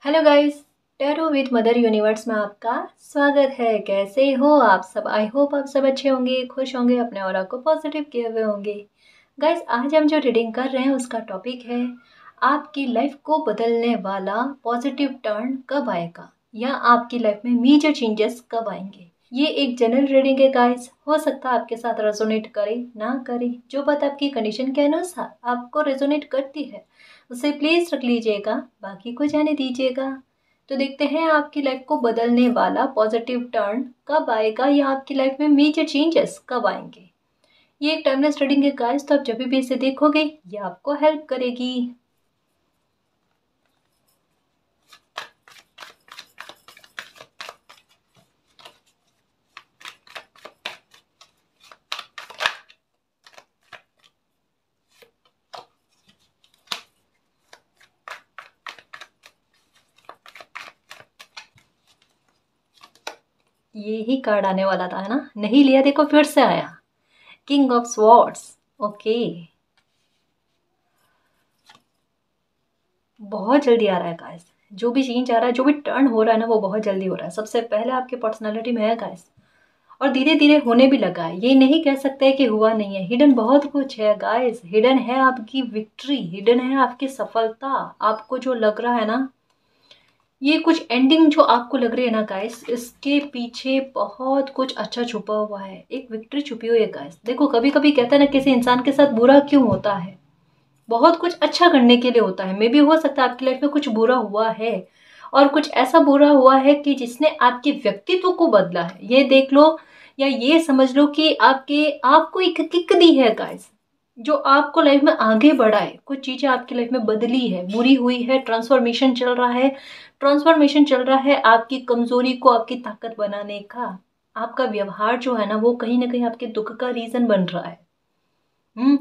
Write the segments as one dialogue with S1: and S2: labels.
S1: Hello guys, tarot with mother universe में आपका स्वागत है। कैसे हो आप सब? आई होप आप सब अच्छे होंगे, खुश होंगे, अपने ऑरा को पॉजिटिव किए हुए होंगे। गाइस, आज हम जो रीडिंग कर रहे हैं उसका टॉपिक है आपकी लाइफ को बदलने वाला पॉजिटिव टर्न कब आएगा, या आपकी लाइफ में मेजर चेंजेस कब आएंगे। ये एक जनरल रीडिंग है गाइस, हो सकता है आपके साथ रेजोनेट करे ना करे। जो बात आपकी कंडीशन के अनुसार आपको रेजोनेट करती है उसे प्लीज रख लीजिएगा, बाकी को जाने दीजिएगा। तो देखते हैं आपकी लाइफ को बदलने वाला पॉजिटिव टर्न कब आएगा, या आपकी लाइफ में मेजर चेंजेस कब आएंगे। ये एक टाइमलेस रीडिंग है गाइस, तो आप जब भी इसे देखोगे ये आपको हेल्प करेगी। ये ही कार्ड आने वाला था, है ना? नहीं लिया, देखो फिर से आया, किंग ऑफ स्वॉर्ड्स। ओके, बहुत जल्दी आ रहा है गाइस। जो भी चेंज आ रहा है, जो भी टर्न हो रहा है ना, वो बहुत जल्दी हो रहा है। सबसे पहले आपके पर्सनालिटी में है गाइस, और धीरे धीरे होने भी लगा है। ये नहीं कह सकते कि हुआ नहीं है। हिडन बहुत कुछ है गाइस। हिडन है आपकी विक्ट्री, हिडन है आपकी सफलता। आपको जो लग रहा है ना, ये कुछ एंडिंग जो आपको लग रही है ना गाइस, इसके पीछे बहुत कुछ अच्छा छुपा हुआ है। एक विक्ट्री छुपी हुई है गाइस। देखो, कभी कभी कहते हैं ना, किसी इंसान के साथ बुरा क्यों होता है, बहुत कुछ अच्छा करने के लिए होता है। मे भी हो सकता है आपकी लाइफ में कुछ बुरा हुआ है, और कुछ ऐसा बुरा हुआ है कि जिसने आपके व्यक्तित्व को बदला है। ये देख लो, या ये समझ लो कि आपको एक किक दी है गाइस, जो आपको लाइफ में आगे बढ़ाए। कुछ चीजें आपकी लाइफ में बदली है, बुरी हुई है, ट्रांसफॉर्मेशन चल रहा है। ट्रांसफॉर्मेशन चल रहा है आपकी कमजोरी को आपकी ताकत बनाने का। आपका व्यवहार जो है ना कहीं आपके दुख का रीजन बन रहा है।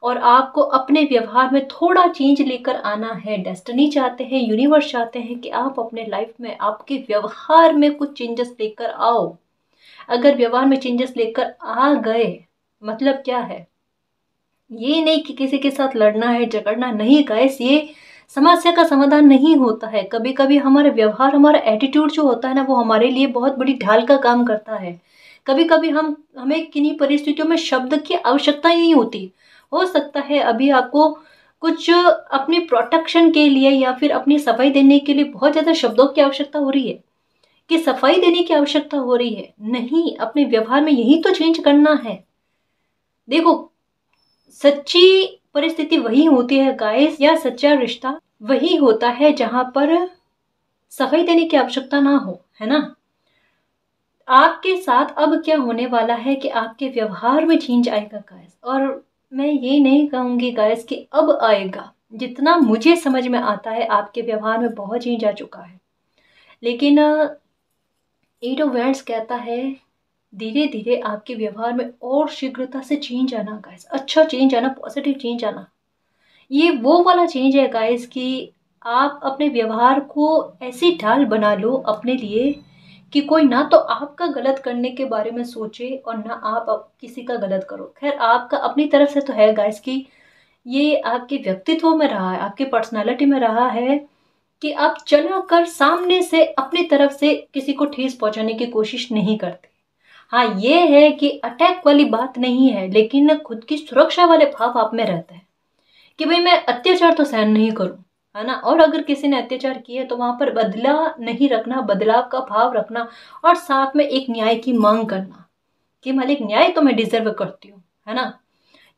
S1: और आपको अपने व्यवहार में थोड़ा चेंज लेकर आना है। डेस्टिनी चाहते हैं, यूनिवर्स चाहते हैं कि आप अपने लाइफ में आपके व्यवहार में कुछ चेंजेस लेकर आओ। अगर व्यवहार में चेंजेस लेकर आ गए, मतलब क्या है, ये नहीं कि किसी के साथ लड़ना है, झगड़ना नहीं गाइस। ये समस्या का समाधान नहीं होता है। कभी कभी हमारा व्यवहार, हमारा एटीट्यूड जो होता है ना, वो हमारे लिए बहुत बड़ी ढाल का काम करता है। कभी कभी हमें किन्हीं परिस्थितियों में शब्द की आवश्यकता ही नहीं होती। हो सकता है अभी आपको कुछ अपनी प्रोटेक्शन के लिए या फिर अपनी सफाई देने के लिए बहुत ज्यादा शब्दों की आवश्यकता हो रही है, कि सफाई देने की आवश्यकता हो रही है। नहीं, अपने व्यवहार में यही तो चेंज करना है। देखो, सच्ची परिस्थिति वही होती है गाइस, या सच्चा रिश्ता वही होता है जहां पर सफाई देने की आवश्यकता ना हो, है ना? आपके साथ अब क्या होने वाला है कि आपके व्यवहार में चेंज आएगा गाइस। और मैं ये नहीं कहूंगी गाइस कि अब आएगा। जितना मुझे समझ में आता है, आपके व्यवहार में बहुत चेंज आ चुका है। लेकिन एट ऑफ वैंड्स कहता है धीरे धीरे आपके व्यवहार में और शीघ्रता से चेंज आना गाइस, अच्छा चेंज आना, पॉजिटिव चेंज आना। ये वो वाला चेंज है गाइस कि आप अपने व्यवहार को ऐसी ढाल बना लो अपने लिए कि कोई ना तो आपका गलत करने के बारे में सोचे, और ना आप किसी का गलत करो। खैर, आपका अपनी तरफ से तो है गाइस कि ये आपके व्यक्तित्व में रहा है, आपकी पर्सनालिटी में रहा है कि आप चला कर सामने से अपनी तरफ से किसी को ठेस पहुंचाने की कोशिश नहीं करते। हाँ, ये है कि अटैक वाली बात नहीं है, लेकिन खुद की सुरक्षा वाले भाव आप में रहते हैं कि भाई मैं अत्याचार तो सहन नहीं करूं, है ना? और अगर किसी ने अत्याचार किया तो वहां पर बदला नहीं रखना, बदलाव का भाव रखना, और साथ में एक न्याय की मांग करना कि मालिक, न्याय तो मैं डिजर्व करती हूँ, है ना,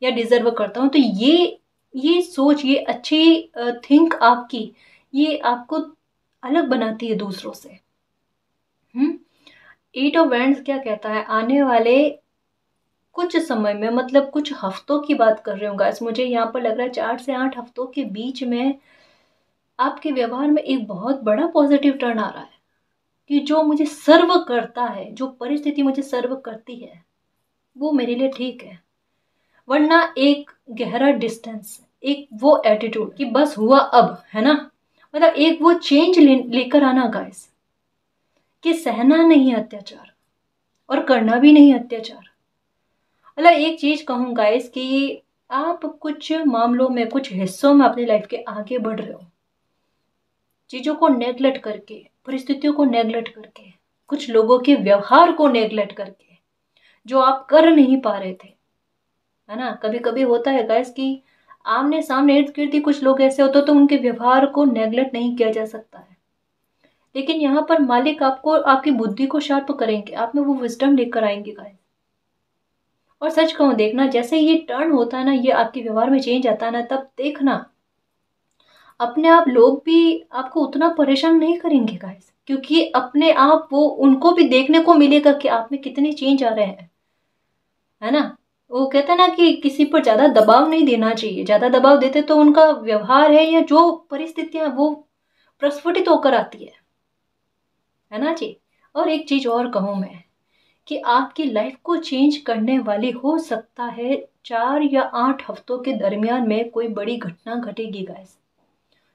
S1: या डिजर्व करता हूँ। तो ये सोच, ये अच्छी थिंक आपकी, ये आपको अलग बनाती है दूसरों से। हम्म एट ऑफ वैंड्स क्या कहता है, आने वाले कुछ समय में, मतलब कुछ हफ्तों की बात कर रही हूँ गाइस, मुझे यहाँ पर लग रहा है 4 से 8 हफ्तों के बीच में आपके व्यवहार में एक बहुत बड़ा पॉजिटिव टर्न आ रहा है कि जो मुझे सर्व करता है, जो परिस्थिति मुझे सर्व करती है, वो मेरे लिए ठीक है। वरना एक गहरा डिस्टेंस, एक वो एटीट्यूड कि बस हुआ अब, है ना, मतलब एक वो चेंज लेकर आना गाइस, कि सहना नहीं अत्याचार और करना भी नहीं अत्याचार। मतलब एक चीज कहूँ गाइस कि आप कुछ मामलों में, कुछ हिस्सों में अपनी लाइफ के आगे बढ़ रहे हो, चीज़ों को नेगलेक्ट करके, परिस्थितियों को नेगलेक्ट करके, कुछ लोगों के व्यवहार को नेगलेक्ट करके, जो आप कर नहीं पा रहे थे, है ना। कभी कभी होता है गाइस कि आमने सामने इर्द गिर्द ही कुछ लोग ऐसे होते तो उनके व्यवहार को नेगलेक्ट नहीं किया जा सकता है, लेकिन यहाँ पर मालिक आपको आपकी बुद्धि को शार्प करेंगे, आप में वो विजडम लेकर आएंगे गाइस। और सच कहूँ, देखना जैसे ये टर्न होता है ना, ये आपके व्यवहार में चेंज आता है ना, तब देखना अपने आप लोग भी आपको उतना परेशान नहीं करेंगे गाइस, क्योंकि अपने आप वो उनको भी देखने को मिलेगा कि आप में कितने चेंज आ रहे हैं, है ना। वो कहते हैं ना कि किसी पर ज्यादा दबाव नहीं देना चाहिए, ज्यादा दबाव देते तो उनका व्यवहार है या जो परिस्थितियां वो प्रस्फुटित होकर आती है ना जी। और एक चीज और कहूँ मैं कि आपकी लाइफ को चेंज करने वाली हो सकता है 4 या 8 हफ्तों के दरमियान में कोई बड़ी घटना घटेगी गाइस,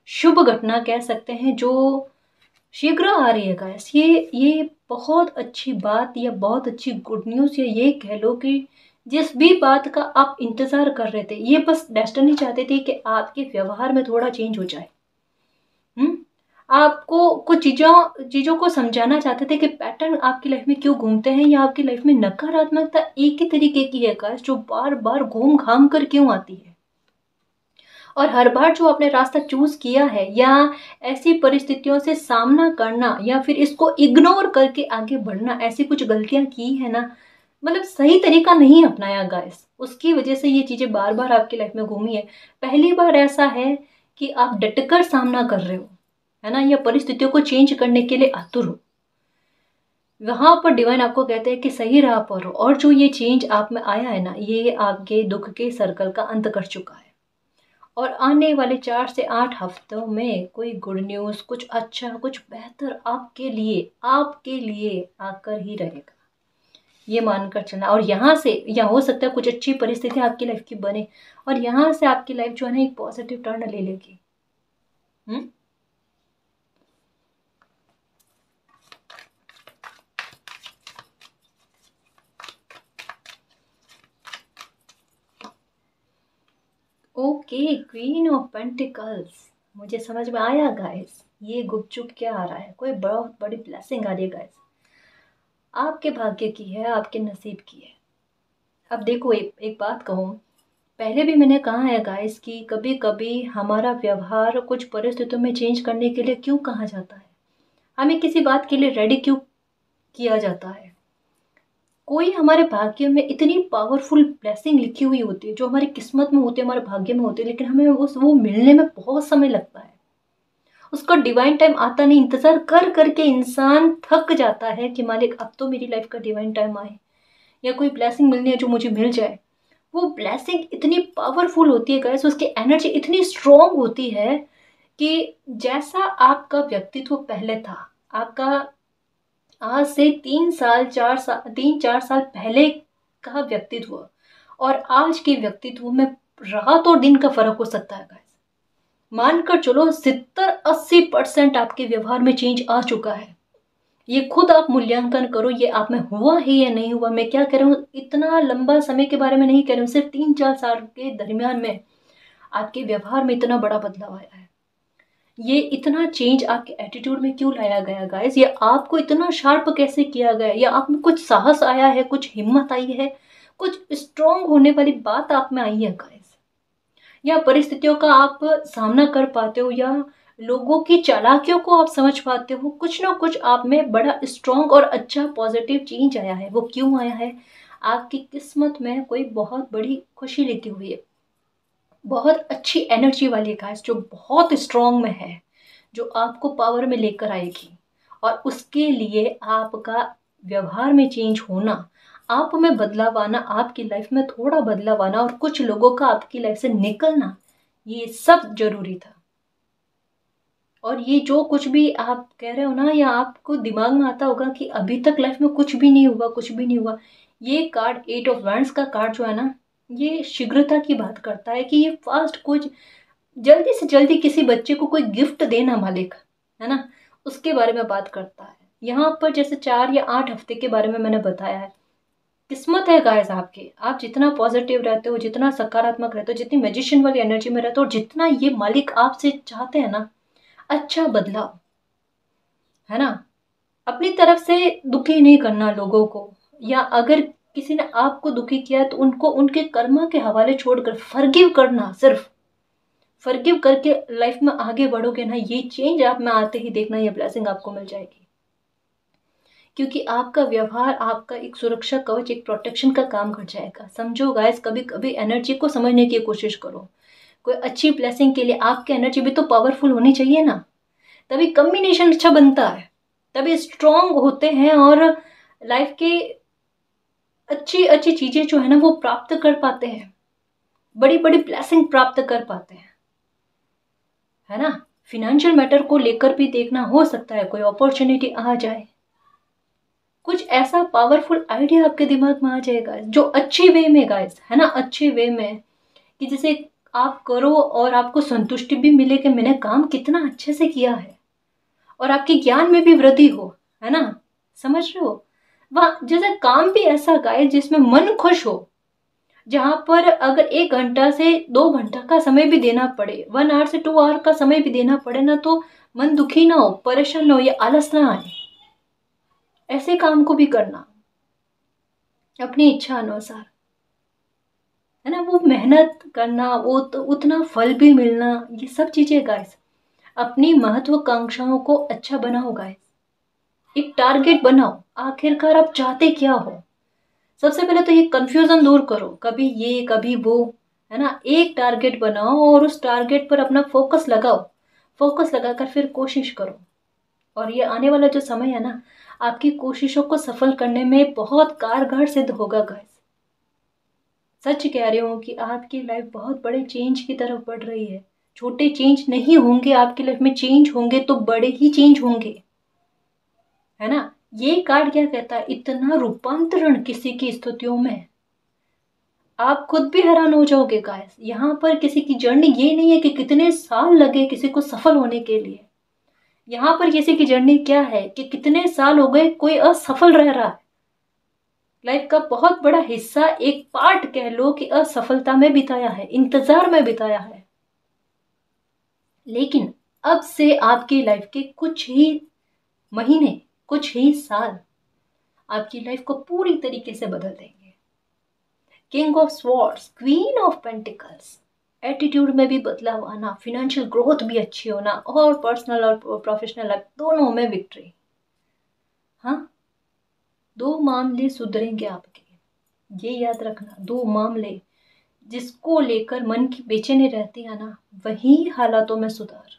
S1: शुभ घटना कह सकते हैं, जो शीघ्र आ रही है गाइस। ये बहुत अच्छी बात या बहुत अच्छी गुड न्यूज़, या ये कह लो कि जिस भी बात का आप इंतजार कर रहे थे, ये बस डेस्टिनी चाहते थे कि आपके व्यवहार में थोड़ा चेंज हो जाए। आपको कुछ चीजों को समझाना चाहते थे कि पैटर्न आपकी लाइफ में क्यों घूमते हैं, या आपकी लाइफ में नकारात्मकता एक ही तरीके की है गाइस, जो बार बार घूम घाम कर क्यों आती है। और हर बार जो आपने रास्ता चूज किया है, या ऐसी परिस्थितियों से सामना करना, या फिर इसको इग्नोर करके आगे बढ़ना, ऐसी कुछ गलतियां की है ना, मतलब सही तरीका नहीं अपनाया गाइस, उसकी वजह से ये चीजें बार बार आपकी लाइफ में घूमी है। पहली बार ऐसा है कि आप डटकर सामना कर रहे हो, है ना, या परिस्थितियों को चेंज करने के लिए आतुर हो। वहां पर डिवाइन आपको कहते हैं कि सही राह पर हो, और जो ये चेंज आप में आया है ना, ये आपके दुख के सर्कल का अंत कर चुका है। और आने वाले 4 से 8 हफ्तों में कोई गुड न्यूज़, कुछ अच्छा, कुछ बेहतर आपके लिए आकर ही रहेगा, ये मानकर चलना। और यहाँ से, या हो सकता है कुछ अच्छी परिस्थिति आपकी लाइफ की बने, और यहाँ से आपकी लाइफ जो है ना एक पॉजिटिव टर्न ले लेगी। ओके, क्वीन ऑफ पेंटिकल्स, मुझे समझ में आया गाइस, ये गुपचुप क्या आ रहा है, कोई बहुत बड़ी ब्लेसिंग आ रही है गाइस, आपके भाग्य की है, आपके नसीब की है। अब देखो, एक बात कहूँ, पहले भी मैंने कहा है गाइस कि कभी कभी हमारा व्यवहार कुछ परिस्थितियों में चेंज करने के लिए क्यों कहा जाता है, हमें किसी बात के लिए रेडी क्यों किया जाता है। कोई हमारे भाग्य में इतनी पावरफुल ब्लेसिंग लिखी हुई होती है, जो हमारी किस्मत में होती है, हमारे भाग्य में होती है, लेकिन हमें वो मिलने में बहुत समय लगता है, उसका डिवाइन टाइम आता नहीं। इंतजार कर करके इंसान थक जाता है कि मालिक अब तो मेरी लाइफ का डिवाइन टाइम आए, या कोई ब्लेसिंग मिलनी है जो मुझे मिल जाए। वो ब्लेसिंग इतनी पावरफुल होती है गाइस, उसकी एनर्जी इतनी स्ट्रॉन्ग होती है कि जैसा आपका व्यक्तित्व पहले था, आपका आज से 3 4 साल पहले का व्यक्तित्व और आज के व्यक्तित्व में रात और दिन का फर्क हो सकता है गाइस। मानकर चलो 70-80% आपके व्यवहार में चेंज आ चुका है। ये खुद आप मूल्यांकन करो, ये आप में हुआ है या नहीं हुआ। मैं क्या कह रहा हूँ, इतना लंबा समय के बारे में नहीं कह रहा हूँ, सिर्फ 3-4 साल के दरमियान में आपके व्यवहार में इतना बड़ा बदलाव आया है। ये इतना चेंज आपके एटीट्यूड में क्यों लाया गया गाइस, या आपको इतना शार्प कैसे किया गया, या आप में कुछ साहस आया है, कुछ हिम्मत आई है, कुछ स्ट्रांग होने वाली बात आप में आई है गाइस, या परिस्थितियों का आप सामना कर पाते हो, या लोगों की चालाकियों को आप समझ पाते हो। कुछ ना कुछ आप में बड़ा स्ट्रांग और अच्छा पॉजिटिव चेंज आया है। वो क्यों आया है, आपकी किस्मत में कोई बहुत बड़ी खुशी लिखी हुई है, बहुत अच्छी एनर्जी वाली गाइस, जो बहुत स्ट्रांग में है, जो आपको पावर में लेकर आएगी। और उसके लिए आपका व्यवहार में चेंज होना, आप में बदलाव आना, आपकी लाइफ में थोड़ा बदलाव आना, और कुछ लोगों का आपकी लाइफ से निकलना, ये सब जरूरी था। और ये जो कुछ भी आप कह रहे हो ना, या आपको दिमाग में आता होगा कि अभी तक लाइफ में कुछ भी नहीं हुआ, कुछ भी नहीं हुआ, ये कार्ड 8 ऑफ वैंड्स का कार्ड जो है ना, ये शीघ्रता की बात करता है कि ये फास्ट, कुछ जल्दी से जल्दी किसी बच्चे को कोई गिफ्ट देना मालिक, है ना, उसके बारे में बात करता है। यहाँ पर जैसे 4 या 8 हफ्ते के बारे में मैंने बताया है। किस्मत है गाइस आपके, आप जितना पॉजिटिव रहते हो, जितना सकारात्मक रहते हो, जितनी मैजिशियन वाली एनर्जी में रहते हो, और जितना ये मालिक आपसे चाहते हैं ना, अच्छा बदलाव, है ना। अपनी तरफ से दुखी नहीं करना लोगों को, या अगर किसी ने आपको दुखी किया है तो उनको उनके कर्म के हवाले छोड़कर फॉरगिव करना, सिर्फ फॉरगिव करके लाइफ में आगे बढ़ोगे ना, ये चेंज आप में आते ही देखना, ये ब्लेसिंग आपको मिल जाएगी। क्योंकि आपका व्यवहार आपका एक सुरक्षा कवच, एक प्रोटेक्शन का काम कर जाएगा। समझो गाइस, कभी कभी एनर्जी को समझने की कोशिश करो। कोई अच्छी ब्लेसिंग के लिए आपकी एनर्जी भी तो पावरफुल होनी चाहिए ना, तभी कम्बिनेशन अच्छा बनता है, तभी स्ट्रॉन्ग होते हैं और लाइफ के अच्छी अच्छी चीजें जो है ना वो प्राप्त कर पाते हैं, बड़ी बड़ी ब्लेसिंग प्राप्त कर पाते हैं, है ना। फिनेंशियल मैटर को लेकर भी देखना, हो सकता है कोई अपॉर्चुनिटी आ जाए, कुछ ऐसा पावरफुल आइडिया आपके दिमाग में आ जाएगा जो अच्छी वे में गाइस, है ना, अच्छे वे में, कि जिसे आप करो और आपको संतुष्टि भी मिले कि मैंने काम कितना अच्छे से किया है, और आपके ज्ञान में भी वृद्धि हो, है ना। समझ रहे हो, वह जैसे काम भी ऐसा गाइस जिसमें मन खुश हो, जहां पर अगर 1 घंटा से 2 घंटा का समय भी देना पड़े, 1 आवर से 2 आवर का समय भी देना पड़े ना, तो मन दुखी ना हो, परेशान ना हो, या आलस ना आए, ऐसे काम को भी करना अपनी इच्छा अनुसार, है ना। वो मेहनत करना, वो तो उतना फल भी मिलना, ये सब चीजें गाइस अपनी महत्वाकांक्षाओं को अच्छा बनाओ गाइस। एक टारगेट बनाओ, आखिरकार आप चाहते क्या हो। सबसे पहले तो ये कंफ्यूजन दूर करो, कभी ये कभी वो, है ना। एक टारगेट बनाओ और उस टारगेट पर अपना फोकस लगाओ, फोकस लगाकर फिर कोशिश करो, और ये आने वाला जो समय है ना, आपकी कोशिशों को सफल करने में बहुत कारगर सिद्ध होगा गाइस। सच कह रही हूँ कि आपकी लाइफ बहुत बड़े चेंज की तरफ बढ़ रही है। छोटे चेंज नहीं होंगे आपकी लाइफ में, चेंज होंगे तो बड़े ही चेंज होंगे, है ना। ये कार्ड क्या कहता है, इतना रूपांतरण किसी की स्थितियों में, आप खुद भी हैरान हो जाओगे गाइस। यहाँ पर किसी की जर्नी ये नहीं है कि कितने साल लगे किसी को सफल होने के लिए, यहाँ पर किसी की जर्नी क्या है कि कितने साल हो गए कोई असफल रह रहा है। लाइफ का बहुत बड़ा हिस्सा, एक पार्ट कह लो कि असफलता में बिताया है, इंतजार में बिताया है। लेकिन अब से आपकी लाइफ के कुछ ही महीने, कुछ ही साल आपकी लाइफ को पूरी तरीके से बदल देंगे। King of swords, queen of pentacles, attitude में भी बदलाव आना, फिनेंशियल ग्रोथ भी अच्छी होना, और पर्सनल और प्रोफेशनल लाइफ दोनों में विक्ट्री। हाँ, 2 मामले सुधरेंगे आपके, ये याद रखना। 2 मामले जिसको लेकर मन की बेचैनी रहती है ना, वही हालातों में सुधार,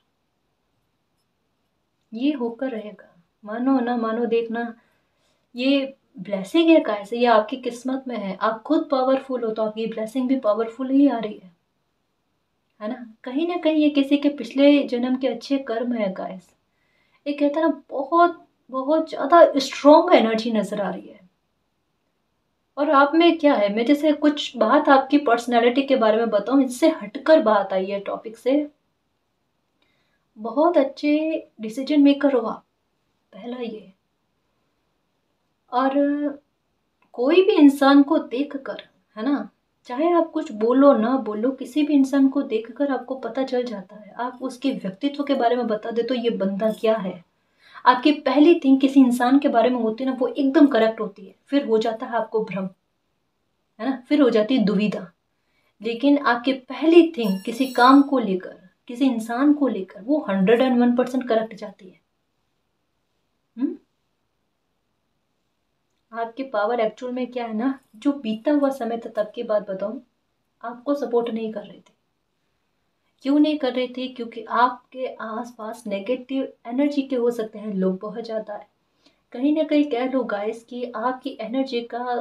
S1: ये होकर रहेगा। मानो ना मानो, देखना ये ब्लेसिंग है कैसे, ये आपकी किस्मत में है। आप खुद पावरफुल हो तो आपकी ब्लेसिंग भी पावरफुल ही आ रही है ना। कहीं ना कहीं ये किसी के पिछले जन्म के अच्छे कर्म है गाइस। ये कहता है ना, बहुत बहुत ज्यादा स्ट्रॉन्ग एनर्जी नजर आ रही है। और आप में क्या है, मैं जैसे कुछ बात आपकी पर्सनैलिटी के बारे में बताऊं, इससे हटकर बात आई है टॉपिक से। बहुत अच्छे डिसीजन मेकर हो आप, पहला ये। और कोई भी इंसान को देखकर, है ना, चाहे आप कुछ बोलो ना बोलो, किसी भी इंसान को देखकर आपको पता चल जाता है। आप उसके व्यक्तित्व के बारे में बता दे तो ये बंदा क्या है। आपकी पहली थिंक किसी इंसान के बारे में होती है ना, वो एकदम करेक्ट होती है, फिर हो जाता है आपको भ्रम, है ना, फिर हो जाती है दुविधा। लेकिन आपकी पहली थिंक किसी काम को लेकर, किसी इंसान को लेकर, वो 101% करेक्ट जाती है। हम्म। आपकी पावर एक्चुअल में क्या है ना, जो बीता हुआ समय था तब की बात बताऊं, आपको सपोर्ट नहीं कर रहे थे। क्यों नहीं कर रहे थे, क्योंकि आपके आसपास नेगेटिव एनर्जी के हो सकते हैं लोग बहुत ज़्यादा है। कहीं ना कहीं कह लो गाइस कि आपकी एनर्जी का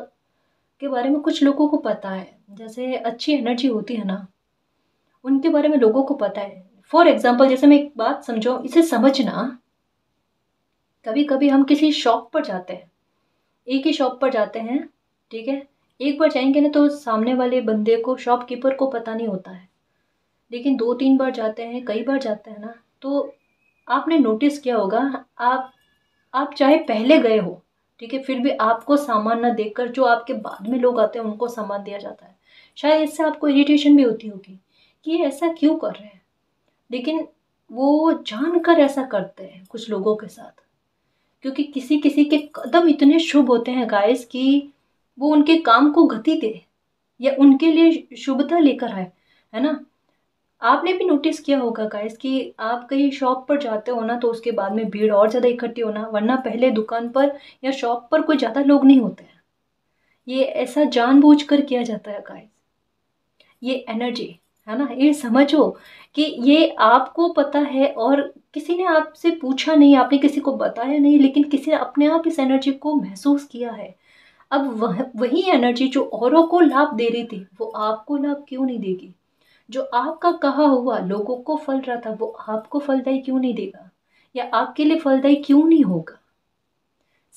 S1: के बारे में कुछ लोगों को पता है। जैसे अच्छी एनर्जी होती है ना, उनके बारे में लोगों को पता है। फॉर एग्जाम्पल, जैसे मैं एक बात समझो, इसे समझना। कभी कभी हम किसी शॉप पर जाते हैं, एक ही शॉप पर जाते हैं, ठीक है। एक बार जाएंगे ना तो सामने वाले बंदे को, शॉपकीपर को पता नहीं होता है। लेकिन 2-3 बार जाते हैं, कई बार जाते हैं ना, तो आपने नोटिस किया होगा, आप चाहे पहले गए हो, ठीक है, फिर भी आपको सामान ना देकर जो आपके बाद में लोग आते हैं उनको सामान दिया जाता है। शायद इससे आपको इरिटेशन भी होती होगी कि ये ऐसा क्यों कर रहे हैं। लेकिन वो जानकर ऐसा करते हैं कुछ लोगों के साथ, क्योंकि किसी किसी के कदम इतने शुभ होते हैं गाइस कि वो उनके काम को गति दे या उनके लिए शुभता लेकर आए, है ना। आपने भी नोटिस किया होगा गाइस कि आप कहीं शॉप पर जाते हो ना तो उसके बाद में भीड़ और ज़्यादा इकट्ठी होना, वरना पहले दुकान पर या शॉप पर कोई ज़्यादा लोग नहीं होते हैं। ये ऐसा जानबूझकर किया जाता है गाइस। ये एनर्जी, है ना, ये समझो कि ये आपको पता है और किसी ने आपसे पूछा नहीं, आपने किसी को बताया नहीं, लेकिन किसी ने अपने आप इस एनर्जी को महसूस किया है। अब वही एनर्जी जो औरों को लाभ दे रही थी वो आपको लाभ क्यों नहीं देगी? जो आपका कहा हुआ लोगों को फल रहा था वो आपको फलदायी क्यों नहीं देगा, या आपके लिए फलदायी क्यों नहीं होगा?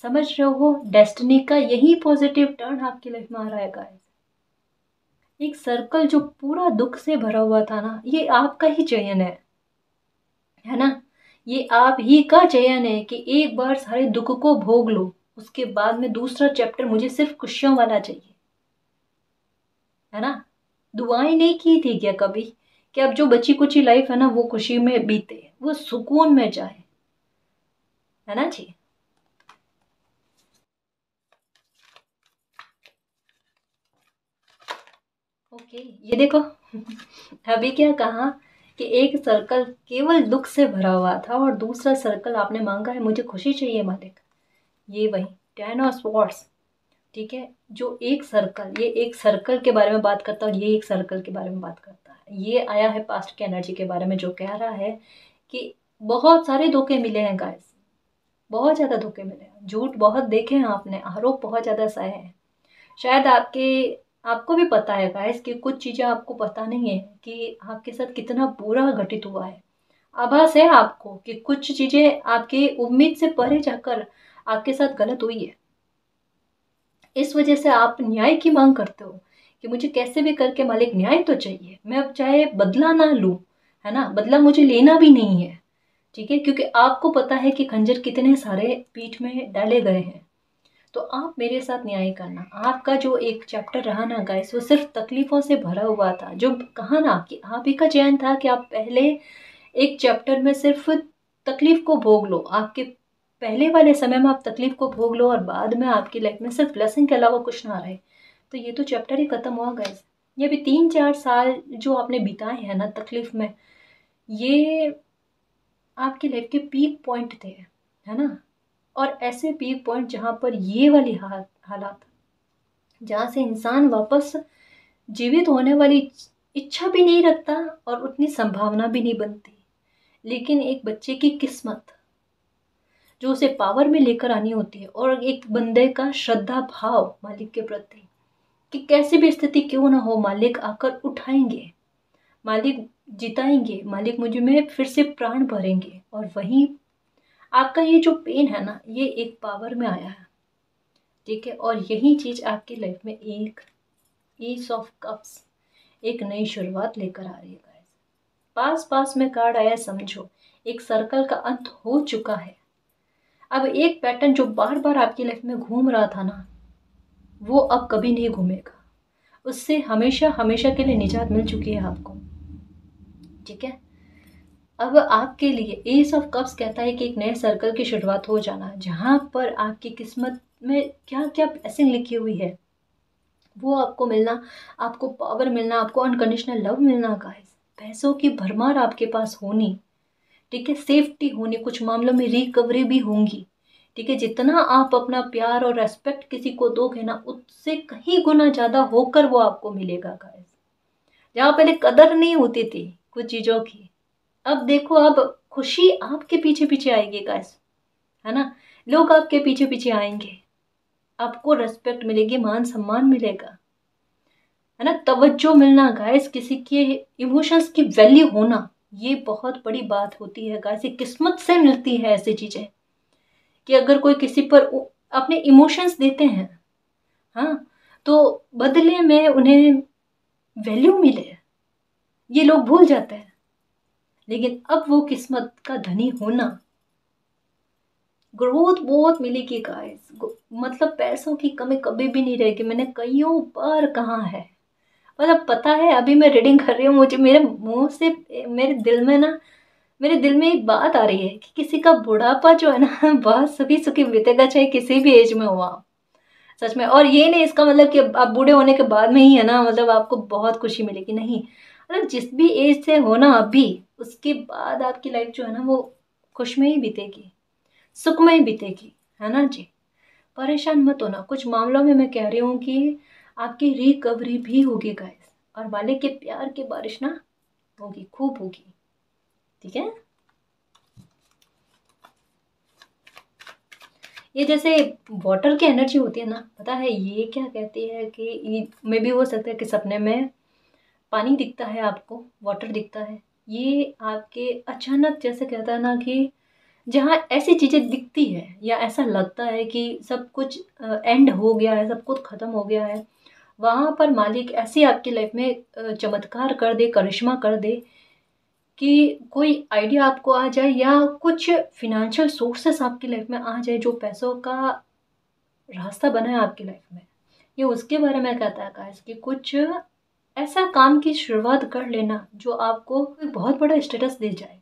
S1: समझ रहे हो, डेस्टिनी का यही पॉजिटिव टर्न आपकी लाइफ में आ रहा है गाइस। एक सर्कल जो पूरा दुख से भरा हुआ था ना, ये आपका ही चयन है ना। ये आप ही का चयन है कि एक बार सारे दुख को भोग लो, उसके बाद में दूसरा चैप्टर मुझे सिर्फ खुशियों वाला चाहिए, है ना। दुआएं नहीं की थी क्या कभी कि अब जो बची कुची लाइफ है ना वो खुशी में बीते, वो सुकून में जाए, है ना जी। ओके, ये देखो अभी क्या कहा कि एक सर्कल केवल दुख से भरा हुआ था और दूसरा सर्कल आपने मांगा है मुझे खुशी चाहिए मालिक। ये वही 10 ऑफ स्वॉर्ड्स, ठीक है। जो एक सर्कल, ये एक सर्कल के बारे में बात करता है और ये एक सर्कल के बारे में बात करता है। ये आया है पास्ट की एनर्जी के बारे में, जो कह रहा है कि बहुत सारे धोखे मिले हैं गाइस, बहुत ज़्यादा धोखे मिले हैं, झूठ बहुत देखे हैं आपने, आरोप बहुत ज़्यादा सहे हैं। शायद आपको भी पता है गाइस कि कुछ चीज़ें आपको पता नहीं है कि आपके साथ कितना बुरा घटित हुआ है। आभास है आपको कि कुछ चीज़ें आपकी उम्मीद से परे जाकर आपके साथ गलत हुई है। इस वजह से आप न्याय की मांग करते हो कि मुझे कैसे भी करके मालिक न्याय तो चाहिए, मैं अब चाहे बदला ना लूं, है ना, बदला मुझे लेना भी नहीं है, ठीक है, क्योंकि आपको पता है कि खंजर कितने सारे पीठ में डाले गए हैं। तो आप मेरे साथ न्याय करना। आपका जो एक चैप्टर रहा ना गाइस वो सिर्फ तकलीफों से भरा हुआ था, जो कहा ना कि आप ही का चयन था कि आप पहले एक चैप्टर में सिर्फ तकलीफ को भोग लो, आपके पहले वाले समय में आप तकलीफ को भोग लो और बाद में आपकी लाइफ में सिर्फ ब्लेसिंग के अलावा कुछ ना रहे। तो ये तो चैप्टर ही खत्म हुआ गाइस। ये अभी 3-4 साल जो आपने बिताए हैं ना तकलीफ में, ये आपकी लाइफ के पीक पॉइंट थे, है ना। और ऐसे पीक पॉइंट जहाँ पर ये वाली हालात, जहाँ से इंसान वापस जीवित होने वाली इच्छा भी नहीं रखता और उतनी संभावना भी नहीं बनती, लेकिन एक बच्चे की किस्मत जो उसे पावर में लेकर आनी होती है, और एक बंदे का श्रद्धा भाव मालिक के प्रति कि कैसी भी स्थिति क्यों ना हो मालिक आकर उठाएंगे, मालिक जिताएंगे, मालिक मुझ में फिर से प्राण भरेंगे। और वहीं आपका ये जो पेन है ना ये एक पावर में आया है, ठीक है। और यही चीज आपकी लाइफ में एक एस ऑफ कप्स, एक नई शुरुआत लेकर आ रही है गाइस। पास पास में कार्ड आया, समझो एक सर्कल का अंत हो चुका है। अब एक पैटर्न जो बार बार आपकी लाइफ में घूम रहा था ना वो अब कभी नहीं घूमेगा, उससे हमेशा हमेशा के लिए निजात मिल चुकी है आपको, ठीक है। अब आपके लिए एस ऑफ कप्स कहता है कि एक नए सर्कल की शुरुआत हो जाना, जहां पर आपकी किस्मत में क्या क्या ब्लेसिंग लिखी हुई है वो आपको मिलना, आपको पावर मिलना, आपको अनकंडीशनल लव मिलना गाइस, पैसों की भरमार आपके पास होनी, ठीक है, सेफ्टी होनी, कुछ मामलों में रिकवरी भी होंगी, ठीक है। जितना आप अपना प्यार और रेस्पेक्ट किसी को दोगे ना उससे कहीं गुना ज्यादा होकर वो आपको मिलेगा गाइस। जहाँ पहले कदर नहीं होती थी कुछ चीजों की, अब देखो अब खुशी आपके पीछे पीछे आएगी गाइस, है ना। लोग आपके पीछे पीछे आएंगे, आपको रेस्पेक्ट मिलेगी, मान सम्मान मिलेगा, है ना, तवज्जो मिलना गाइस, किसी के इमोशंस की वैल्यू होना, ये बहुत बड़ी बात होती है गाइस। ये किस्मत से मिलती है ऐसी चीजें कि अगर कोई किसी पर अपने इमोशंस देते हैं, हाँ, तो बदले में उन्हें वैल्यू मिले, ये लोग भूल जाते हैं। लेकिन अब वो किस्मत का धनी होना, ग्रोथ बहुत मिलेगी गाइस, मतलब पैसों की कमी कभी भी नहीं रहेगी। मैंने कईयों बार कहा है, मतलब पता है अभी मैं रीडिंग कर रही हूँ, मुझे मेरे मुंह से मेरे दिल में ना मेरे दिल में एक बात आ रही है कि किसी का बुढ़ापा जो है ना बहुत सुखी सुखी बीतेगा, चाहे किसी भी एज में हो आप। सच में। और ये नहीं इसका मतलब कि आप बूढ़े होने के बाद में ही है ना मतलब आपको बहुत खुशी मिलेगी, नहीं। मतलब जिस भी एज से हो ना अभी, उसके बाद आपकी लाइफ जो है ना वो खुश में ही बीतेगी, सुख में ही बीतेगी, है ना जी। परेशान मत होना, कुछ मामलों में मैं कह रही हूँ कि आपकी रिकवरी भी होगी गाइस, और मालिक के प्यार की बारिश ना होगी, खूब होगी। ठीक है। ये जैसे वाटर की एनर्जी होती है ना, पता है ये क्या कहती है कि ये में भी हो सकता है कि सपने में पानी दिखता है आपको, वाटर दिखता है। ये आपके अचानक जैसे कहता है ना कि जहाँ ऐसी चीज़ें दिखती है या ऐसा लगता है कि सब कुछ एंड हो गया है, सब कुछ ख़त्म हो गया है, वहाँ पर मालिक ऐसी आपकी लाइफ में चमत्कार कर दे, करिश्मा कर दे कि कोई आइडिया आपको आ जाए या कुछ फिनेंशियल सोर्सेस आपकी लाइफ में आ जाए, जो पैसों का रास्ता बना है आपकी लाइफ में। ये उसके बारे में कहता है गाइस कि कुछ ऐसा काम की शुरुआत कर लेना जो आपको कोई बहुत बड़ा स्टेटस दे जाए।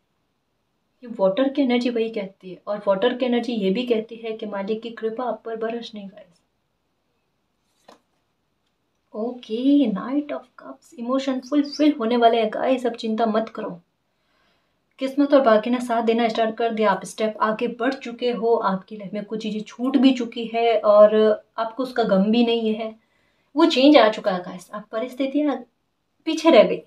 S1: ये वाटर की एनर्जी वही कहती है, और वाटर की एनर्जी ये भी कहती है कि मालिक की कृपा आप पर बरसने guys. Okay, knight of cups, emotion fulfil होने वाले हैं गाइस, अब चिंता मत करो। किस्मत और बाकी ने साथ देना स्टार्ट कर दिया, आप स्टेप आगे बढ़ चुके हो, आपकी लाइफ में कुछ चीज़ें छूट भी चुकी है और आपको उसका गम भी नहीं है। वो चेंज आ चुका है गाइस, आप परिस्थितियाँ पीछे रह गई,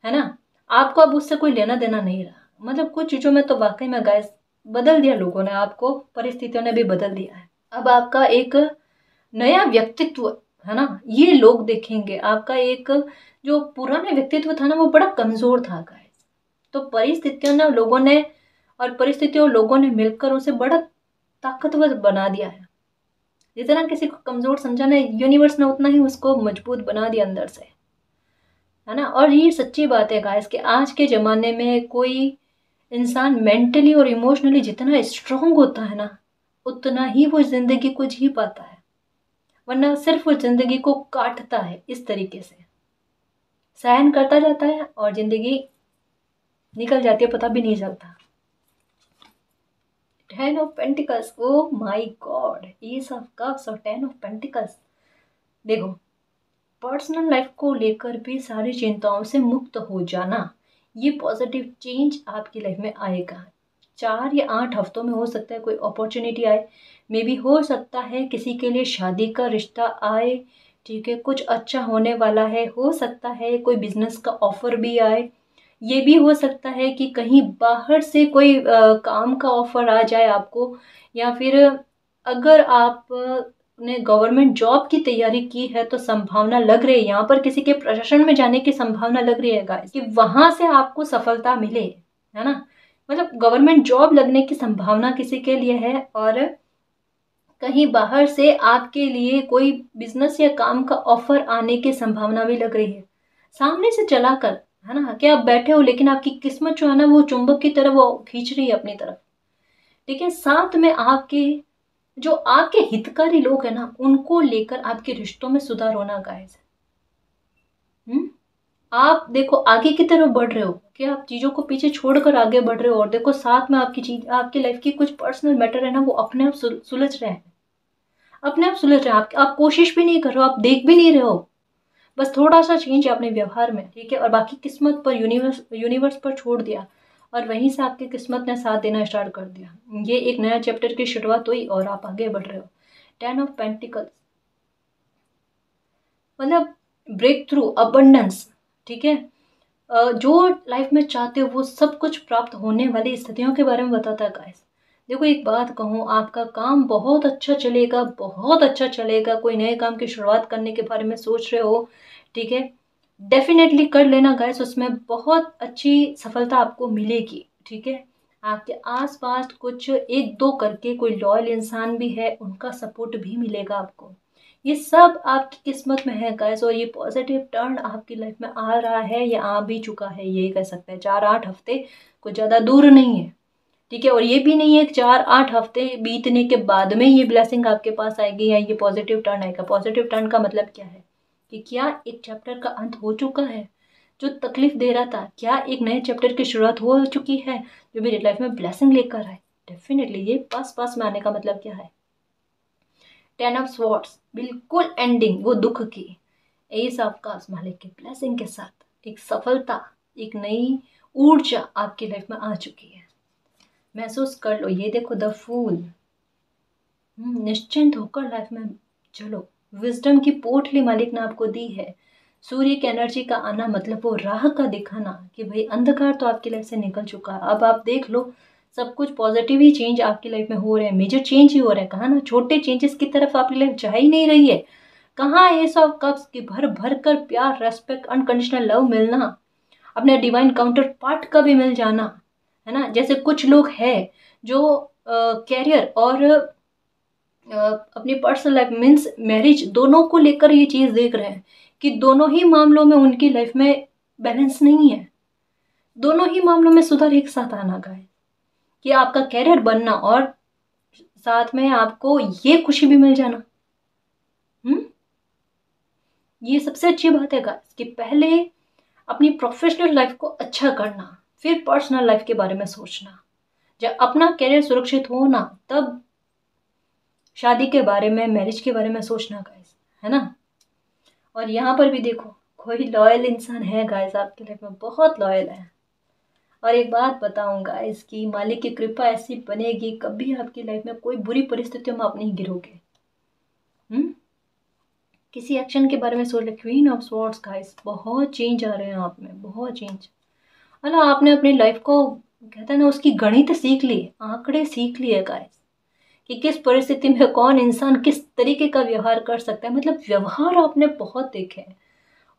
S1: है ना। आपको अब उससे कोई लेना देना नहीं रहा, मतलब कुछ चीज़ों में तो वाकई में गाइस बदल दिया लोगों ने आपको, परिस्थितियों ने भी बदल दिया है। अब आपका एक नया व्यक्तित्व, है ना, ये लोग देखेंगे। आपका एक जो पुराना व्यक्तित्व था ना वो बड़ा कमजोर था गाइस, तो परिस्थितियों ने लोगों ने और परिस्थितियों लोगों ने मिलकर उसे बड़ा ताकतवर बना दिया है। जितना किसी को कमजोर समझा ना यूनिवर्स ने, उतना ही उसको मजबूत बना दिया अंदर से, है ना। और ये सच्ची बात है गाइस कि आज के ज़माने में कोई इंसान मेंटली और इमोशनली जितना स्ट्रांग होता है ना, उतना ही वो ज़िंदगी को जी पाता है, वरना सिर्फ वो ज़िंदगी को काटता है इस तरीके से, सहन करता जाता है और ज़िंदगी निकल जाती है, पता भी नहीं चलता। 10 of pentacles, oh my God, S of cups और 10 ऑफ पेंटिकल्स। देखो, पर्सनल लाइफ को लेकर भी सारी चिंताओं से मुक्त हो जाना, ये पॉजिटिव चेंज आपकी लाइफ में आएगा। 4 या 8 हफ्तों में हो सकता है कोई अपॉर्चुनिटी आए, मे बी हो सकता है किसी के लिए शादी का रिश्ता आए, ठीक है, कुछ अच्छा होने वाला है। हो सकता है कोई बिजनेस का ऑफर भी आए, ये भी हो सकता है कि कहीं बाहर से कोई काम का ऑफर आ जाए आपको, या फिर अगर आप ने गवर्नमेंट जॉब की तैयारी की है तो संभावना लग रही है, यहाँ पर किसी के प्रशासन में जाने की संभावना लग रही है गाइस कि वहां से आपको सफलता मिले, है ना। मतलब गवर्नमेंट जॉब लगने की संभावना किसी के लिए है, और कहीं बाहर से आपके लिए कोई बिजनेस या काम का ऑफर आने की संभावना भी लग रही है, सामने से चलाकर, है ना, कि आप बैठे हो लेकिन आपकी किस्मत जो है ना वो चुंबक की तरह वो खींच रही है अपनी तरफ। ठीक है, साथ में आपके जो आपके हितकारी लोग हैं ना, उनको लेकर आपके रिश्तों में सुधार होना गाइस। आप देखो आगे की तरफ बढ़ रहे हो कि आप चीजों को पीछे छोड़कर आगे बढ़ रहे हो, और देखो साथ में आपकी चीज, आपकी लाइफ की कुछ पर्सनल मैटर है ना वो अपने आप सुलझ रहे हैं, अपने आप सुलझ रहे हैं। आप कोशिश भी नहीं कर रहे हो, आप देख भी नहीं रहे हो, बस थोड़ा सा चेंज है अपने व्यवहार में, ठीक है, और बाकी किस्मत पर, यूनिवर्स पर छोड़ दिया, और वहीं से आपकी किस्मत ने साथ देना स्टार्ट कर दिया। ये एक नया चैप्टर की शुरुआत हुई और आप आगे बढ़ रहे हो। 10 ऑफ पेंटिकल्स मतलब ब्रेक थ्रू, अबंडेंस, ठीक है, जो लाइफ में चाहते हो वो सब कुछ प्राप्त होने वाली स्थितियों के बारे में बताता है गाइस। देखो एक बात कहूँ, आपका काम बहुत अच्छा चलेगा, बहुत अच्छा चलेगा। कोई नए काम की शुरुआत करने के बारे में सोच रहे हो, ठीक है, डेफिनेटली कर लेना गाइस, उसमें बहुत अच्छी सफलता आपको मिलेगी। ठीक है, आपके आसपास कुछ एक दो करके कोई लॉयल इंसान भी है, उनका सपोर्ट भी मिलेगा आपको। ये सब आपकी किस्मत में है गाइस, और ये पॉजिटिव टर्न आपकी लाइफ में आ रहा है या आ भी चुका है, ये कह सकते हैं। 4-8 हफ्ते कुछ ज़्यादा दूर नहीं है, ठीक है, और ये भी नहीं है कि 4-8 हफ्ते बीतने के बाद में ये ब्लेसिंग आपके पास आएगी या ये पॉजिटिव टर्न आएगा। पॉजिटिव टर्न का मतलब क्या है कि क्या एक चैप्टर का अंत हो चुका है जो तकलीफ दे रहा था, क्या एक नए चैप्टर की शुरुआत हो चुकी है जो मेरी लाइफ में ब्लेसिंग लेकर आए। डेफिनेटली ये पास में आने का मतलब क्या है? 10 ऑफ स्वॉर्ड्स, बिल्कुल एंडिंग वो दुख की। एस ऑफ कप्स, मालिक के ब्लेसिंग के साथ एक सफलता, एक नई ऊर्जा आपकी लाइफ में आ चुकी है। महसूस कर लो। ये देखो द फूल, निश्चिंत होकर लाइफ में चलो। विजडम की पोटली मालिक ने आपको दी है। सूर्य की एनर्जी का आना मतलब वो राह का दिखाना कि भाई अंधकार तो आपकी लाइफ से निकल चुका है। अब आप देख लो सब कुछ पॉजिटिव ही चेंज आपकी लाइफ में हो रहे हैं, मेजर चेंज ही हो रहा है। कहा ना, छोटे चेंजेस की तरफ आपकी लाइफ जा ही नहीं रही है। कहाँ एस ऑफ कप्स की भर भर कर प्यार, रेस्पेक्ट, अनकंडीशनल लव मिलना, अपने डिवाइन काउंटर पार्ट का भी मिल जाना, है ना। जैसे कुछ लोग हैं जो कैरियर और अपनी पर्सनल लाइफ मीन्स मैरिज दोनों को लेकर ये चीज़ देख रहे हैं कि दोनों ही मामलों में उनकी लाइफ में बैलेंस नहीं है। दोनों ही मामलों में सुधार एक साथ आना का है कि आपका कैरियर बनना और साथ में आपको ये खुशी भी मिल जाना। ये सबसे अच्छी बात है गाइस कि पहले अपनी प्रोफेशनल लाइफ को अच्छा करना, फिर पर्सनल लाइफ के बारे में सोचना। जब अपना कैरियर सुरक्षित हो ना, तब शादी के बारे में, मैरिज के बारे में सोचना गाइस, है ना। और यहाँ पर भी देखो कोई लॉयल इंसान है गाइस आपकी लाइफ में, बहुत लॉयल है। और एक बात बताऊं गाइस कि मालिक की कृपा ऐसी बनेगी, कभी आपकी लाइफ में कोई बुरी परिस्थितियों में आप नहीं गिरोगे। किसी एक्शन के बारे में सोच ले। क्वीन ऑफ स्वॉर्ड्स गाइस, बहुत चेंज आ रहे हैं आप में, बहुत चेंज। अला आपने अपनी लाइफ को, कहते हैं ना, उसकी गणित सीख ली, आंकड़े सीख लिए गाइस कि किस परिस्थिति में कौन इंसान किस तरीके का व्यवहार कर सकता है। मतलब व्यवहार आपने बहुत देखे हैं।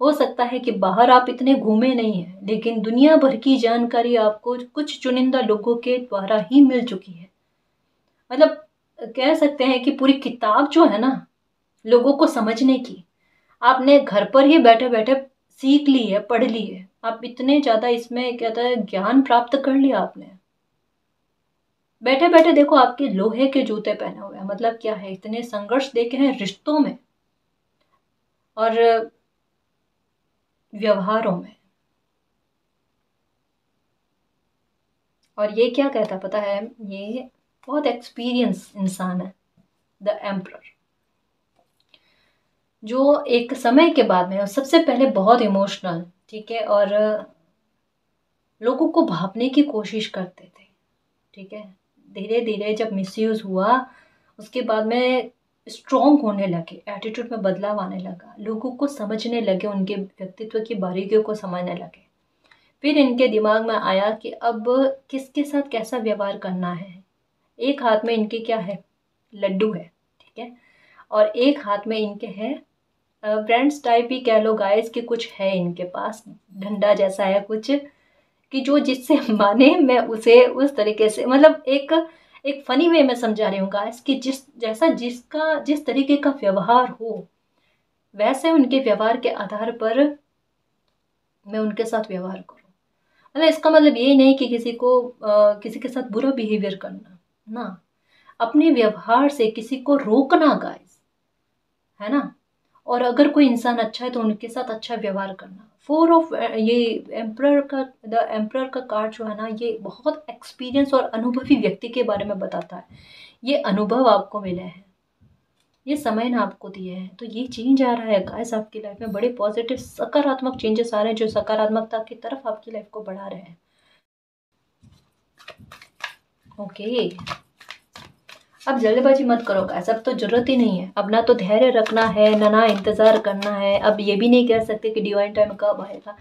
S1: हो सकता है कि बाहर आप इतने घूमे नहीं हैं, लेकिन दुनिया भर की जानकारी आपको कुछ चुनिंदा लोगों के द्वारा ही मिल चुकी है। मतलब कह सकते हैं कि पूरी किताब जो है ना लोगों को समझने की, आपने घर पर ही बैठे बैठे सीख ली है, पढ़ ली है। आप इतने ज़्यादा इसमें कहता है ज्ञान प्राप्त कर लिया आपने। बैठे बैठे देखो आपके लोहे के जूते पहने हुए हैं। मतलब क्या है, इतने संघर्ष देखे हैं रिश्तों में और व्यवहारों में। और ये क्या कहता पता है, ये बहुत एक्सपीरियंस इंसान है, द एम्परर, जो एक समय के बाद में सबसे पहले बहुत इमोशनल, ठीक है, और लोगों को भापने की कोशिश करते थे, ठीक है। धीरे धीरे जब मिसयूज हुआ उसके बाद में स्ट्रॉन्ग होने लगे, एटीट्यूड में बदलाव आने लगा, लोगों को समझने लगे, उनके व्यक्तित्व की बारीकियों को समझने लगे। फिर इनके दिमाग में आया कि अब किसके साथ कैसा व्यवहार करना है। एक हाथ में इनके क्या है, लड्डू है, ठीक है, और एक हाथ में इनके है ब्रांड्स टाइप ही कह लो गाइस कि कुछ है इनके पास, डंडा जैसा है कुछ, कि जो जिससे माने मैं उसे उस तरीके से, मतलब एक फनी वे में समझा रही हूँ गाइस कि जिस तरीके का व्यवहार हो वैसे उनके व्यवहार के आधार पर मैं उनके साथ व्यवहार करूँ। मतलब इसका मतलब ये नहीं कि किसी के साथ बुरा बिहेवियर करना ना, अपने व्यवहार से किसी को रोकना गाइस, है ना। और अगर कोई इंसान अच्छा है तो उनके साथ अच्छा व्यवहार करना। फोर ऑफ ये द एम्परर का कार्ड जो है ना, ये बहुत एक्सपीरियंस और अनुभवी व्यक्ति के बारे में बताता है। ये अनुभव आपको मिले हैं, ये समय ना आपको दिए हैं, तो ये चेंज आ रहा है गाइस आपकी लाइफ में। बड़े पॉजिटिव सकारात्मक चेंजेस आ रहे हैं जो सकारात्मकता की तरफ आपकी लाइफ को बढ़ा रहे हैं। ओके, अब जल्दबाजी मत करो गाइस, अब तो जरूरत ही नहीं है। अब ना तो धैर्य रखना है, ना इंतजार करना है। अब ये भी नहीं कह सकते कि डिवाइन टाइम कब आएगा।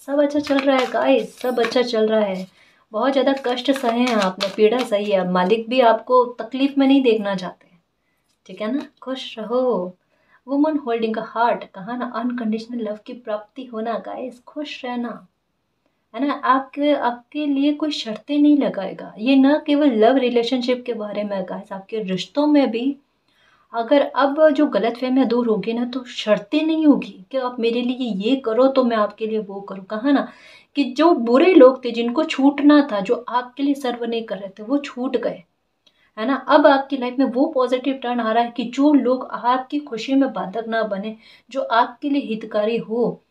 S1: सब अच्छा चल रहा है गाइस, सब अच्छा चल रहा है। बहुत ज़्यादा कष्ट सहे हैं आपने, पीड़ा सही है। अब मालिक भी आपको तकलीफ में नहीं देखना चाहते, ठीक है ना। खुश रहो। वुमन होल्डिंग अ हार्ट, कहा ना, अनकंडीशनल लव की प्राप्ति होना गाइस, खुश रहना, है ना। आपके लिए कोई शर्तें नहीं लगाएगा। ये ना केवल लव रिलेशनशिप के बारे में गाइस, आपके रिश्तों में भी अगर अब जो गलतफहमियां दूर होगी ना, तो शर्तें नहीं होगी कि आप मेरे लिए ये करो तो मैं आपके लिए वो करूँ। कहा ना कि जो बुरे लोग थे, जिनको छूटना था, जो आपके लिए सर्व नहीं कर रहे थे, वो छूट गए, है ना। अब आपकी लाइफ में वो पॉजिटिव टर्न आ रहा है कि जो लोग आपकी खुशी में बाधक ना बने, जो आपके लिए हितकारी हो,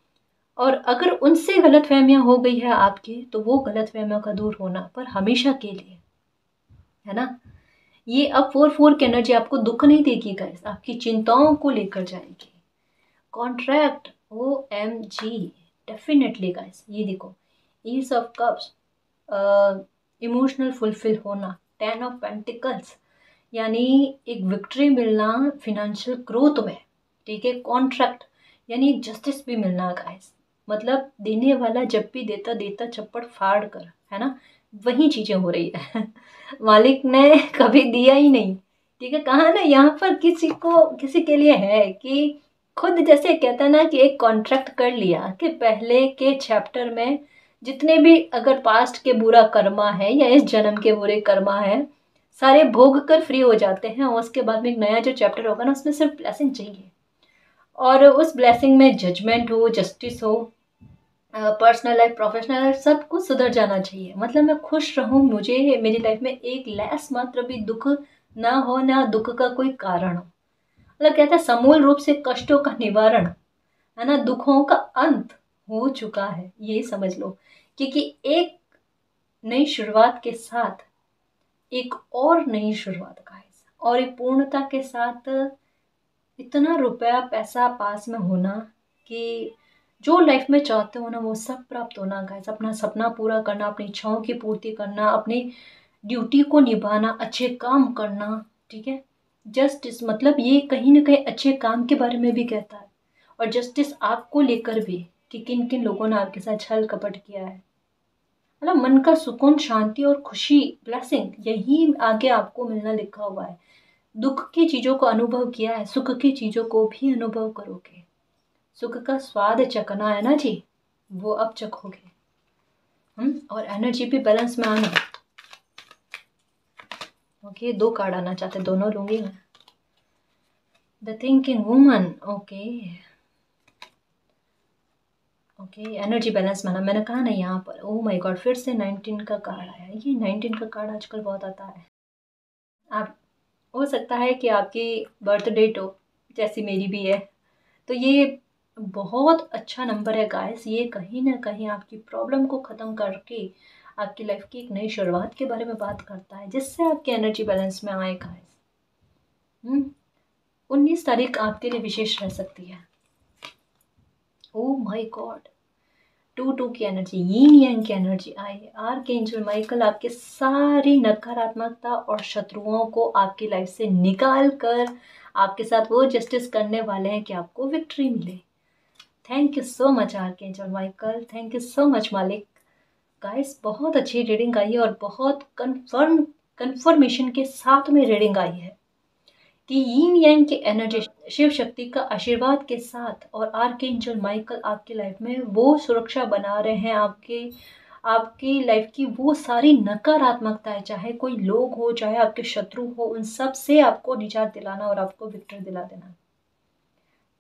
S1: और अगर उनसे गलतफहमियां हो गई है आपकी, तो वो गलतफहमियों का दूर होना पर हमेशा के लिए, है ना। ये अब 4-4 की एनर्जी आपको दुख नहीं देगी गाइस, आपकी चिंताओं को लेकर जाएगी। Contract, OMG, definitely guys. ये देखो, ace of cups, emotional fulfil होना, 10 ऑफ पेंटिकल्स, यानी एक विक्ट्री मिलना फिनेंशियल ग्रोथ में, ठीक है। कॉन्ट्रैक्ट यानी जस्टिस भी मिलना गाइस, मतलब देने वाला जब भी देता देता चप्पड़ फाड़ कर, है ना, वही चीजें हो रही है। मालिक ने कभी दिया ही नहीं, ठीक है। कहा ना, यहाँ पर किसी के लिए है कि खुद जैसे कहता ना कि एक कॉन्ट्रैक्ट कर लिया कि पहले के चैप्टर में जितने भी अगर पास्ट के बुरा कर्मा है या इस जन्म के बुरे कर्मा है, सारे भोग कर फ्री हो जाते हैं, और उसके बाद में एक नया जो चैप्टर होगा ना, उसमें सिर्फ ब्लेसिंग चाहिए, और उस ब्लेसिंग में जजमेंट हो, जस्टिस हो, पर्सनल लाइफ, प्रोफेशनल लाइफ, सब कुछ सुधर जाना चाहिए। मतलब मैं खुश रहूं, मुझे मेरी लाइफ में एक लैस मात्र भी दुख ना हो, ना दुख का कोई कारण हो। मतलब कहते हैं समूल रूप से कष्टों का निवारण, है ना, दुखों का अंत हो चुका है, ये समझ लो। क्योंकि एक नई शुरुआत के साथ एक और नई शुरुआत गाइस, और एक पूर्णता के साथ इतना रुपया पैसा पास में होना कि जो लाइफ में चाहते हो ना वो सब प्राप्त होना गाइस। अपना सपना पूरा करना, अपनी इच्छाओं की पूर्ति करना, अपनी ड्यूटी को निभाना, अच्छे काम करना, ठीक है। जस्टिस मतलब ये कहीं ना कहीं अच्छे काम के बारे में भी कहता है, और जस्टिस आपको लेकर भी कि किन किन लोगों ने आपके साथ छल कपट किया है। मतलब मन का सुकून, शांति और खुशी, ब्लेसिंग, यही आगे आपको मिलना लिखा हुआ है। दुख की चीजों को अनुभव किया है, सुख की चीजों को भी अनुभव करोगे। सुख का स्वाद चखना है ना जी, वो अब चखोगे। और एनर्जी भी बैलेंस में आना। ओके, 2 कार्ड आना चाहते, दोनों लूंगी मैं। The thinking woman, okay okay, energy balance में आना, मैंने कहा ना यहाँ पर। ओह माय गॉड, फिर से 19 का कार्ड आया। ये 19 का कार्ड आजकल बहुत आता है। आप, हो सकता है कि आपकी बर्थ डेट हो जैसी मेरी भी है, तो ये बहुत अच्छा नंबर है गाइस। ये कहीं ना कहीं आपकी प्रॉब्लम को ख़त्म करके आपकी लाइफ की एक नई शुरुआत के बारे में बात करता है, जिससे आपकी एनर्जी बैलेंस में आए गाइस। 19 तारीख आपके लिए विशेष रह सकती है। ओह माय गॉड, 2-2 की एनर्जी, यीन यांग की एनर्जी आई है। आर्कएंजल माइकल आपके सारी नकारात्मकता और शत्रुओं को आपकी लाइफ से निकाल कर आपके साथ वो जस्टिस करने वाले हैं कि आपको विक्ट्री मिले। Thank you so much archangel Michael, thank you so much मालिक। गाइस बहुत अच्छी रीडिंग आई है, और बहुत कंफर्मेशन के साथ में रीडिंग आई है कि यीन यांग की एनर्जी, शिव शक्ति का आशीर्वाद के साथ, और आर्कएंजल माइकल आपकी लाइफ में वो सुरक्षा बना रहे हैं। आपकी लाइफ की वो सारी नकारात्मकताएं, चाहे कोई लोग हो, चाहे आपके शत्रु हो, उन सब से आपको निजात दिलाना और आपको विक्ट्री दिला देना,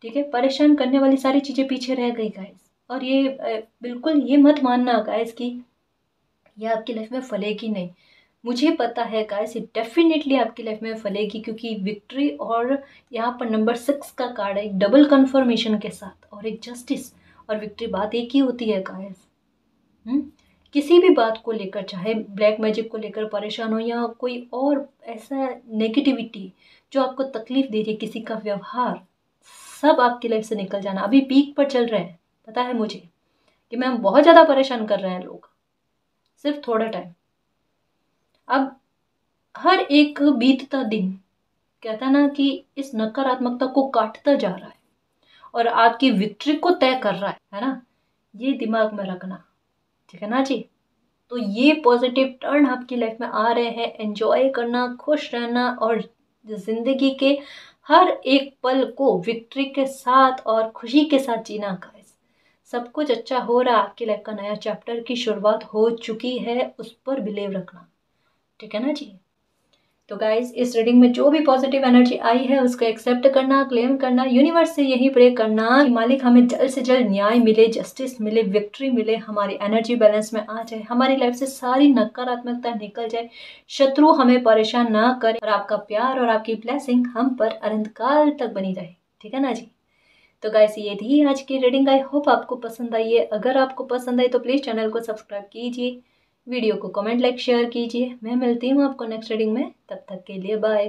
S1: ठीक है। परेशान करने वाली सारी चीजें पीछे रह गई गाइस। और ये बिल्कुल ये मत मानना गाइस कि ये आपकी लाइफ में फलेगी नहीं। मुझे पता है गाइस, ये डेफिनेटली आपकी लाइफ में फलेगी, क्योंकि विक्ट्री और यहाँ पर नंबर 6 का कार्ड है, एक डबल कंफर्मेशन के साथ, और एक जस्टिस और विक्ट्री, बात एक ही होती है गाइस। किसी भी बात को लेकर, चाहे ब्लैक मैजिक को लेकर परेशान हो, या कोई और ऐसा नेगेटिविटी जो आपको तकलीफ दे रही है, किसी का व्यवहार, सब आपकी लाइफ से निकल जाना। अभी पीक पर चल रहे हैं, पता है मुझे कि मैम बहुत ज़्यादा परेशान कर रहे हैं लोग, सिर्फ थोड़ा टाइम। अब हर एक बीतता दिन कहता ना कि इस नकारात्मकता को काटता जा रहा है और आपकी विक्ट्री को तय कर रहा है ना, ये दिमाग में रखना, ठीक है ना जी। तो ये पॉजिटिव टर्न आपकी लाइफ में आ रहे हैं। एंजॉय करना, खुश रहना, और जिंदगी के हर एक पल को विक्ट्री के साथ और खुशी के साथ जीना गाइस। सब कुछ अच्छा हो रहा है, आपकी लाइफ का नया चैप्टर की शुरुआत हो चुकी है, उस पर बिलीव रखना, ठीक है ना जी। तो गाइज, इस रीडिंग में जो भी पॉजिटिव एनर्जी आई है उसको एक्सेप्ट करना, क्लेम करना, यूनिवर्स से यही प्रे करना कि मालिक हमें जल्द से जल्द न्याय मिले, जस्टिस मिले, विक्ट्री मिले, हमारी एनर्जी बैलेंस में आ जाए, हमारी लाइफ से सारी नकारात्मकता निकल जाए, शत्रु हमें परेशान ना करे, और आपका प्यार और आपकी ब्लेसिंग हम पर अनंत काल तक बनी रहे, ठीक है ना जी। तो गाइस ये थी आज की रीडिंग। आई होप आपको पसंद आई है। अगर आपको पसंद आई तो प्लीज़ चैनल को सब्सक्राइब कीजिए, वीडियो को कमेंट लाइक शेयर कीजिए। मैं मिलती हूँ आपको नेक्स्ट रीडिंग में, तब तक के लिए बाय।